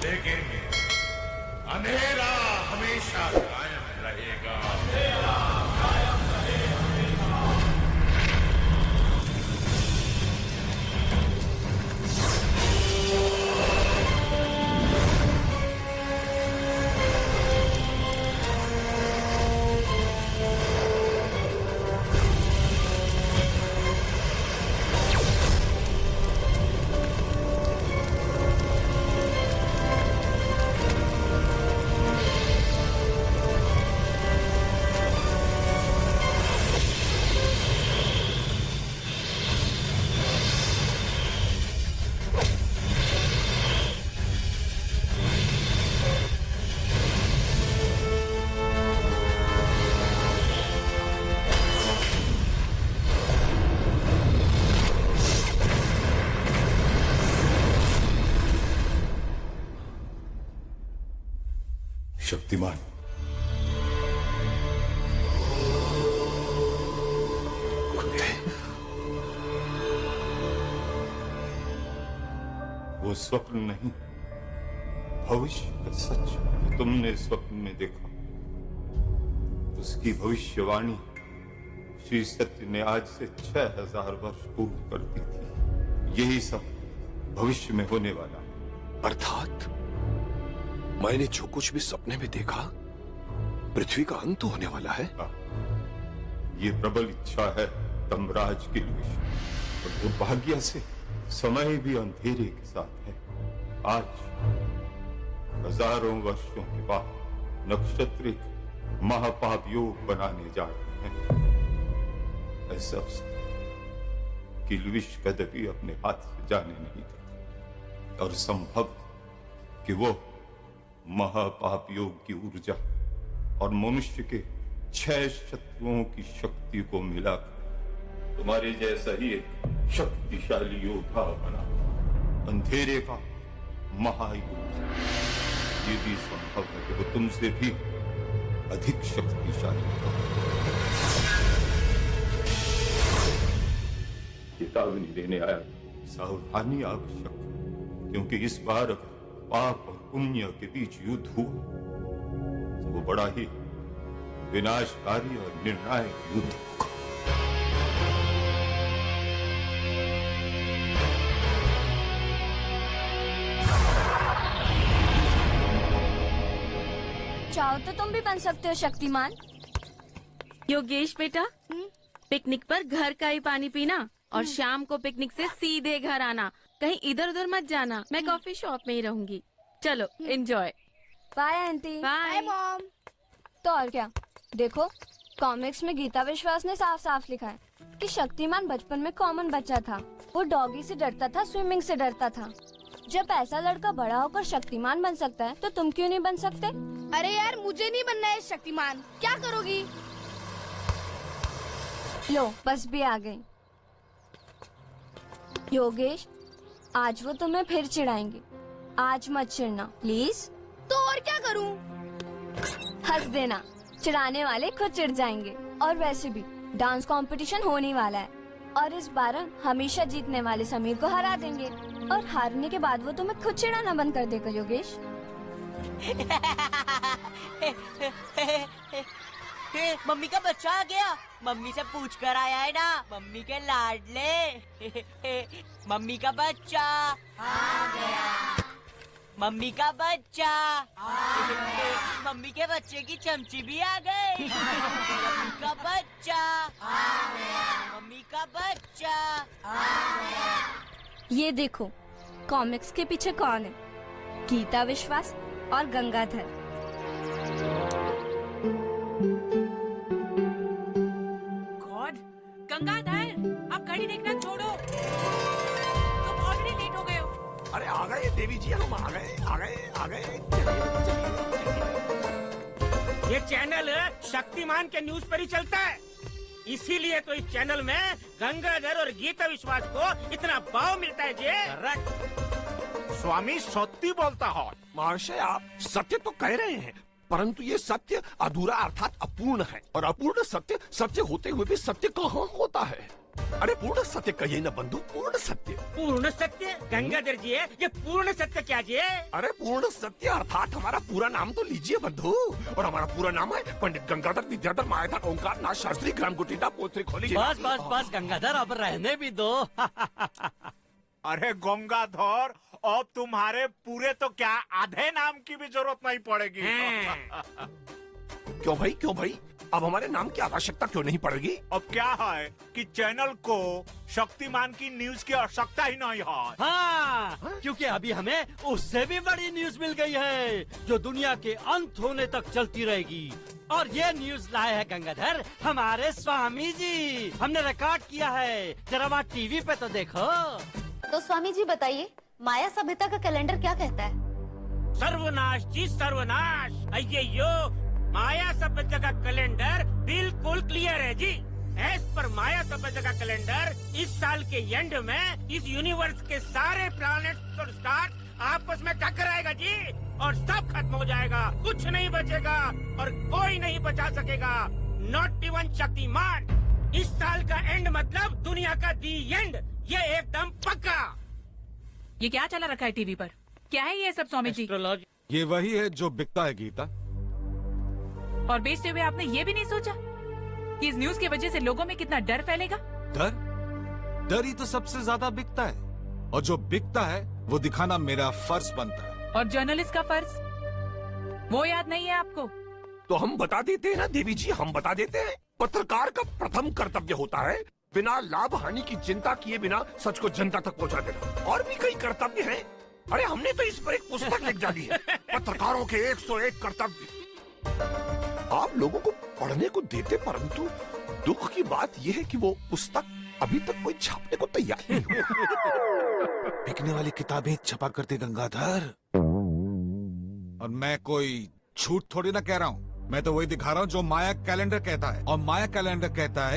लेकिन अंधेरा हमेशा कायम रहेगा। शक्तिमान, वो स्वप्न नहीं, भविष्य का सच जो तुमने स्वप्न में देखा, उसकी भविष्यवाणी श्री सत्य ने आज से 6000 वर्ष पूर्व कर दी थी। यही सब भविष्य में होने वाला है। अर्थात मैंने जो कुछ भी सपने में देखा, पृथ्वी का अंत होने वाला है। ये प्रबल इच्छा है धर्मराज की विषय, और दुर्भाग्य से समय भी अंधेरे के साथ है। आज हजारों वर्षों के बाद नक्षत्रिक महापाप योग बनाने जा रहे हैं। ऐसा किल्विश कदपि अपने हाथ से जाने नहीं देता, और संभव कि वो महापाप योग की ऊर्जा और मनुष्य के 6 शत्रुओं की शक्ति को मिलाकर तुम्हारे जैसा ही एक शक्तिशाली योद्धा बना, अंधेरे का महायोद्धा। ये भी संभव है कि वो तुमसे भी अधिक शक्तिशाली हो। चेतावनी देने आया, सावधानी आवश्यक, क्योंकि इस बार पाप और पुण्य के बीच युद्ध हुआ तो वो बड़ा ही विनाशकारी और निर्णायक युद्ध होगा। चाहो तो तुम भी बन सकते हो शक्तिमान। योगेश बेटा, पिकनिक पर घर का ही पानी पीना और शाम को पिकनिक से सीधे घर आना, कहीं इधर उधर मत जाना। मैं कॉफी शॉप में ही रहूंगी। चलो enjoy. Bye aunty. Bye mom. तो और क्या, देखो कॉमिक्स में गीता विश्वास ने साफ साफ लिखा है कि शक्तिमान बचपन में कॉमन बच्चा था। वो डॉगी से डरता था, स्विमिंग से डरता था। जब ऐसा लड़का बड़ा होकर शक्तिमान बन सकता है तो तुम क्यों नहीं बन सकते? अरे यार, मुझे नहीं बनना है शक्तिमान। क्या करोगी? लो बस भी आ गई। योगेश, आज वो तुम्हें फिर चिढ़ाएंगे। आज मत चिढ़ना प्लीज। तो और क्या करूं? हंस देना, चिढ़ाने वाले खुद चिढ़ जाएंगे। और वैसे भी डांस कंपटीशन होने वाला है और इस बार हम हमेशा जीतने वाले समीर को हरा देंगे, और हारने के बाद वो तुम्हें खुद चिढ़ाना बंद कर देगा। योगेश मम्मी का बच्चा आ गया। मम्मी से पूछ कर आया है ना, मम्मी के लाडले। मम्मी का बच्चा आ गया। मम्मी का बच्चा आ गया। मम्मी के बच्चे की चमची भी आ गई। मम्मी का बच्चा आ गया। मम्मी का बच्चा आ गया। ये देखो कॉमिक्स के पीछे कौन है? गीता विश्वास और गंगाधर। गंगाधर, अब घड़ी देखना छोड़ो, तुम ऑलरेडी लेट हो गए हो। अरे आ गए देवी जी, हम आ गए आ गए आ गए। ये चैनल शक्तिमान के न्यूज पर ही चलता है, इसीलिए तो इस चैनल में गंगाधर और गीता विश्वास को इतना भाव मिलता है जी। स्वामी सत्य बोलता हो। महाशय, आप सत्य तो कह रहे हैं, परंतु ये सत्य अधूरा अर्थात अपूर्ण है, और अपूर्ण सत्य सत्य होते हुए भी सत्य कहाँ होता है? अरे पूर्ण सत्य कहिए ना बंधु, पूर्ण सत्य। पूर्ण सत्य गंगाधर जी है, ये पूर्ण सत्य क्या जी है? अरे पूर्ण सत्य अर्थात हमारा पूरा नाम तो लीजिए बंधु। और हमारा पूरा नाम है पंडित गंगाधर विद्याधर मायाधर ओंकार नाथ शास्त्री ग्राम गुटिटा पोत्री खोली। बस बस बस गंगाधर, अब रहने भी दो। अरे गंगाधर, अब तुम्हारे पूरे तो क्या आधे नाम की भी जरूरत नहीं पड़ेगी। क्यों भाई, क्यों भाई? अब हमारे नाम की आवश्यकता क्यों नहीं पड़ेगी? अब क्या है कि चैनल को शक्तिमान की न्यूज की आवश्यकता ही नहीं है। हाँ, क्योंकि अभी हमें उससे भी बड़ी न्यूज मिल गई है जो दुनिया के अंत होने तक चलती रहेगी। और ये न्यूज लाए हैं गंगाधर हमारे स्वामी जी। हमने रिकॉर्ड किया है, जरा वहाँ टीवी पे तो देखो। तो स्वामी जी बताइए, माया सभ्यता का कैलेंडर क्या कहता है? सर्वनाश जी सर्वनाश। अय्यो, माया सभ्यता का कैलेंडर बिल्कुल क्लियर है जी। एज पर माया सभ्यता का कैलेंडर इस साल के एंड में इस यूनिवर्स के सारे प्लैनेट्स और स्टार आपस में टकराएगा जी, और सब खत्म हो जाएगा, कुछ नहीं बचेगा और कोई नहीं बचा सकेगा, नॉट इवन शक्तिमान। इस साल का एंड मतलब दुनिया का दी एंड, ये एकदम पक्का। ये क्या चला रखा है टीवी पर? क्या है ये सब स्वामी जी? एस्ट्रोलॉजी। ये वही है जो बिकता है गीता। और बेचते हुए आपने ये भी नहीं सोचा कि इस न्यूज की वजह से लोगों में कितना डर फैलेगा? डर? डर ही तो सबसे ज्यादा बिकता है, और जो बिकता है वो दिखाना मेरा फर्ज बनता है। और जर्नलिस्ट का फर्ज, वो याद नहीं है आपको? तो हम बता देते हैं ना देवी जी, हम बता देते हैं। पत्रकार का प्रथम कर्तव्य होता है बिना लाभ हानि की चिंता किए बिना सच को जनता तक पहुंचा देना। और भी कई कर्तव्य हैं। अरे हमने तो इस पर एक पुस्तक लिख डाली है, पत्रकारों के 101 कर्तव्य। आप लोगों को पढ़ने को देते, परंतु दुख की बात यह है कि वो पुस्तक अभी तक कोई छापने को तैयार नहीं हुआ। बिकने वाली किताबें छपा करते गंगाधर, और मैं कोई झूठ थोड़ी ना कह रहा हूँ। मैं तो वही दिखा रहा हूँ जो माया कैलेंडर कहता है, और माया कैलेंडर कहता है